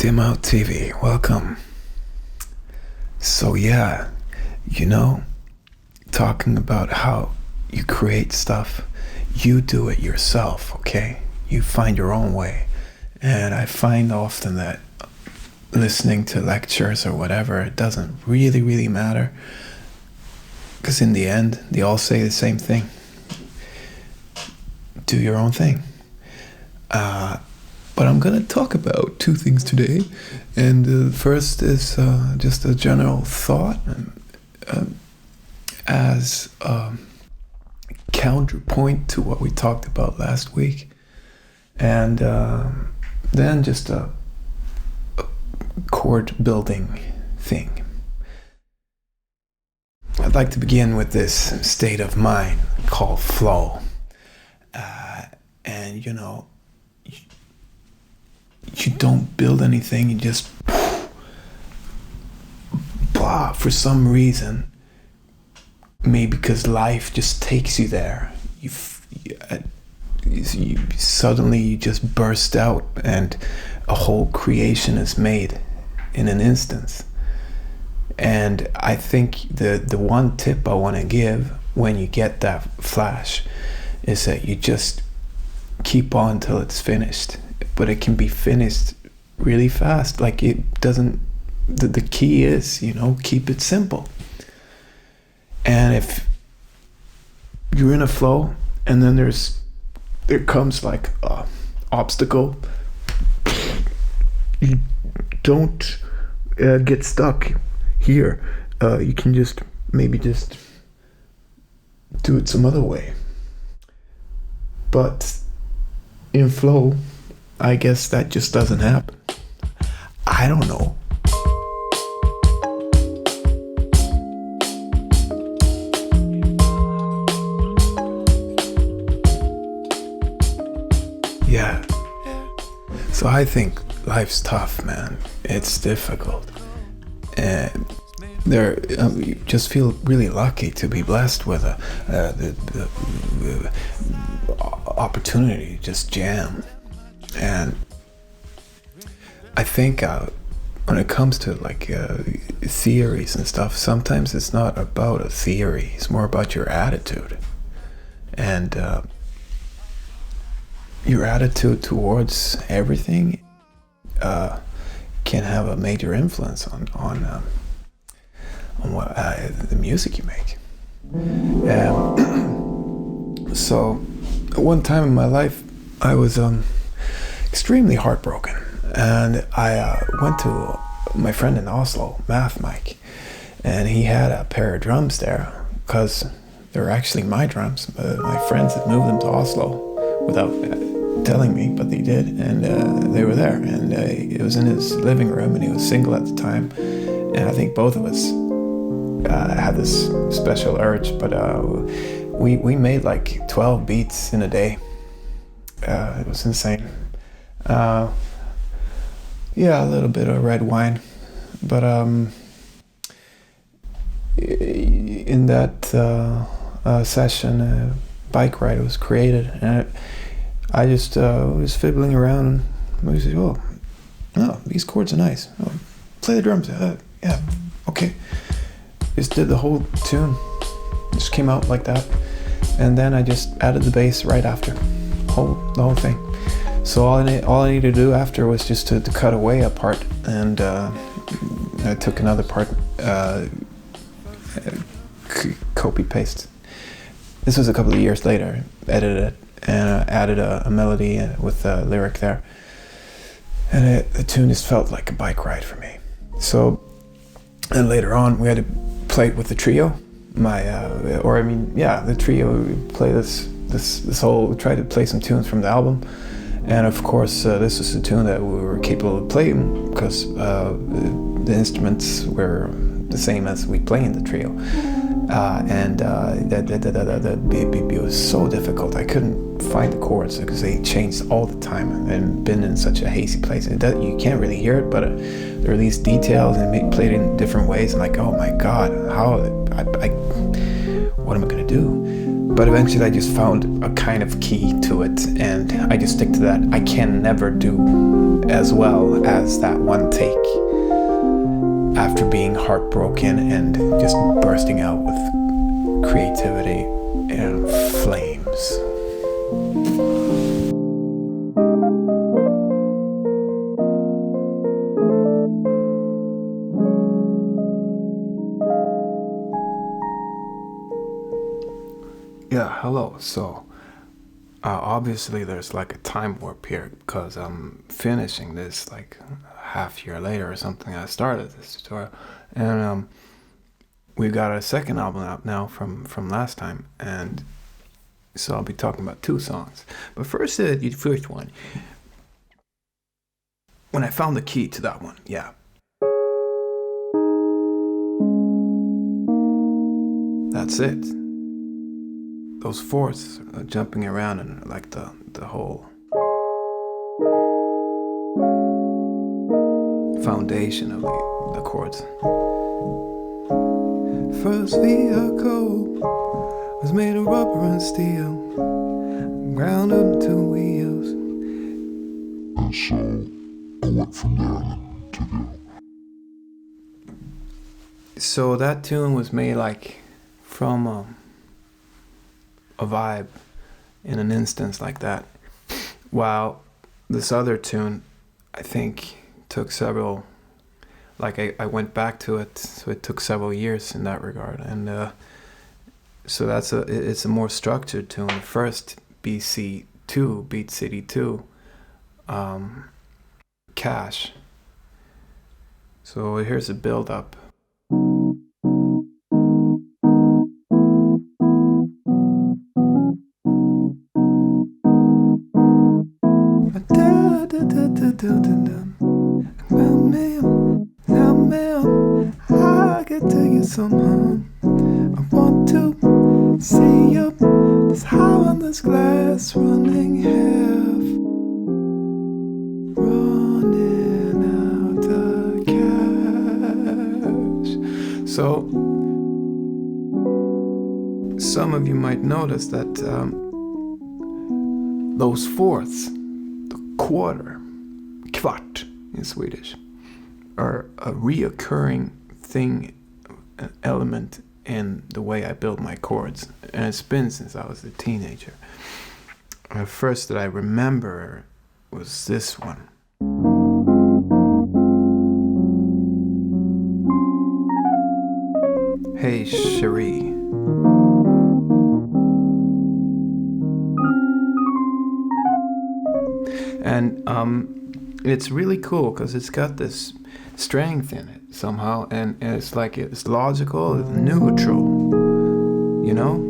Dim Out TV, welcome. So yeah, talking about how you create stuff, you do it yourself, okay? You find your own way. And I find often that listening to lectures or whatever, it doesn't really matter. Because in the end, they all say the same thing. Do your own thing. But I'm going to talk about two things today. And the first is just a general thought as counterpoint to what we talked about last week. And then just a chord building thing. I'd like to begin with this state of mind called flow. And you don't build anything, you just blah, for some reason, maybe because life just takes you there, you suddenly you just burst out and a whole creation is made in an instance. And I think the one tip I want to give when you get that flash is that you just keep on till it's finished. But it can be finished really fast. Like it doesn't, the key is, keep it simple. And if you're in a flow and then there comes like a obstacle, you don't get stuck here. You can maybe just do it some other way. But in flow, I guess that just doesn't happen. I don't know. Yeah. So I think life's tough, man. It's difficult. And you just feel really lucky to be blessed with the opportunity to just jam. And I think when it comes to theories and stuff, sometimes it's not about a theory, it's more about your attitude. And your attitude towards everything can have a major influence on what the music you make. So one time in my life I was extremely heartbroken, and I went to my friend in Oslo, Math Mike, and he had a pair of drums there because they're actually my drums. My friends had moved them to Oslo without telling me, but they did, and they were there, and it was in his living room, and he was single at the time, and I think both of us had this special urge, but we made like 12 beats in a day. It was insane. A little bit of red wine, but in that session, Bikeride was created, and I just was fiddling around, and I said, "Oh, these chords are nice. Oh, play the drums." Yeah, okay. Just did the whole tune. Just came out like that, and then I just added the bass right after, the whole thing. So all I needed to do after was just to cut away a part, and I took another part, copy paste. This was a couple of years later. Edited it and added a melody with a lyric there, and the tune just felt like a bike ride for me. So, and later on we had to play it with the trio. The trio. We play this whole, try to play some tunes from the album. And of course, this was a tune that we were capable of playing because the instruments were the same as we play in the trio. It was so difficult. I couldn't find the chords because they changed all the time and been in such a hazy place. You can't really hear it, but there are these details and they played in different ways. And like, oh my God, what am I gonna do? But eventually I just found a kind of key to it, and I just stick to that. I can never do as well as that one take after being heartbroken and just bursting out with creativity and flames. Yeah, hello. So, obviously there's like a time warp here because I'm finishing this like half year later or something. I started this tutorial, and we've got a second album out now from last time, and so I'll be talking about 2 songs. But first, the first one. When I found the key to that one, yeah. That's it. Those fourths jumping around and like the whole foundation of the chords. First vehicle was made of rubber and steel, ground into wheels. And so I went from there to go. So that tune was made like from a vibe in an instance like that, while this other tune I think took several, like I went back to it, so it took several years in that regard. And so it's a more structured tune. First BC2, Beat City 2, Cash. So here's a build up. I can tell you somehow. I want to see you this high on this glass, running half, running out of cash. So some of you might notice that those fourths, the quarter, kvart in Swedish, are a reoccurring thing, an element in the way I build my chords. And it's been since I was a teenager. The first that I remember was this one. Hey Cheri. And it's really cool because it's got this strength in it somehow, and it's like it's logical, it's neutral, you know?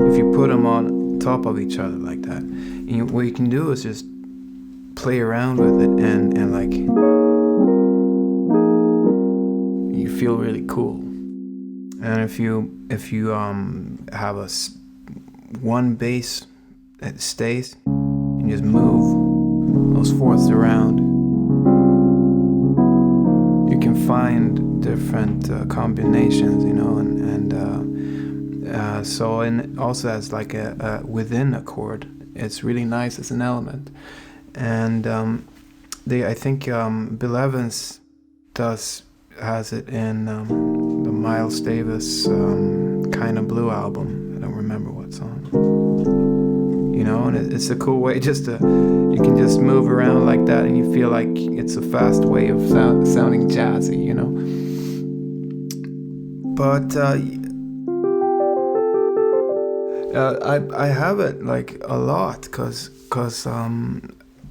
If you put them on top of each other like that, and what you can do is just play around with it, and like you feel really cool. And if you have one bass that stays, and just move those fourths around, you can find different combinations, you know, and so, and also as like a within a chord, it's really nice as an element. And I think Bill Evans has it in the Miles Davis Kind of Blue album. I don't remember what song. You know, and it's a cool way just to, you can just move around like that and you feel like it's a fast way of sounding jazzy, you know. But I have it like a lot because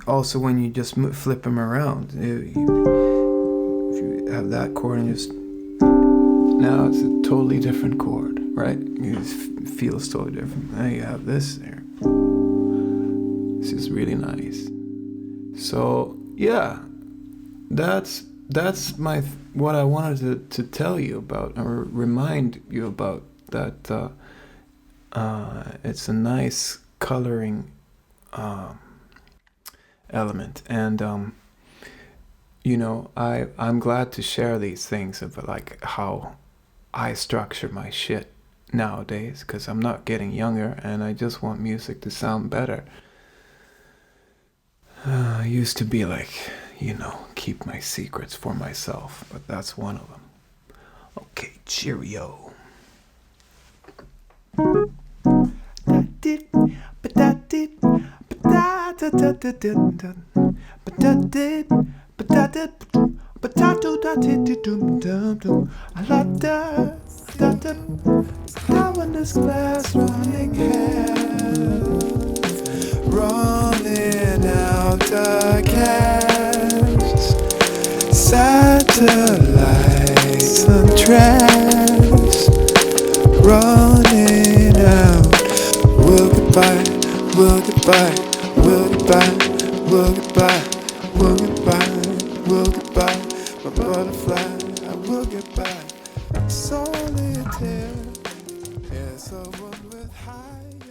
also when you just flip them around, if you have that chord and just, now it's a totally different chord, right? It just feels totally different. Now you have this there. This is really nice. So yeah, that's my what I wanted to tell you about, or remind you about, that it's a nice coloring element, and you know, I'm glad to share these things of like how I structure my shit nowadays because I'm not getting younger and I just want music to sound better. I used to be like, keep my secrets for myself, but that's one of them. Okay, cheerio. I want this glass running hair, running out the cash, satellites and trash, running out. Will goodbye, will goodbye, will goodbye, will goodbye, will goodbye, will goodbye, my butterfly, I will get back. Solitaire, yes, a one with high.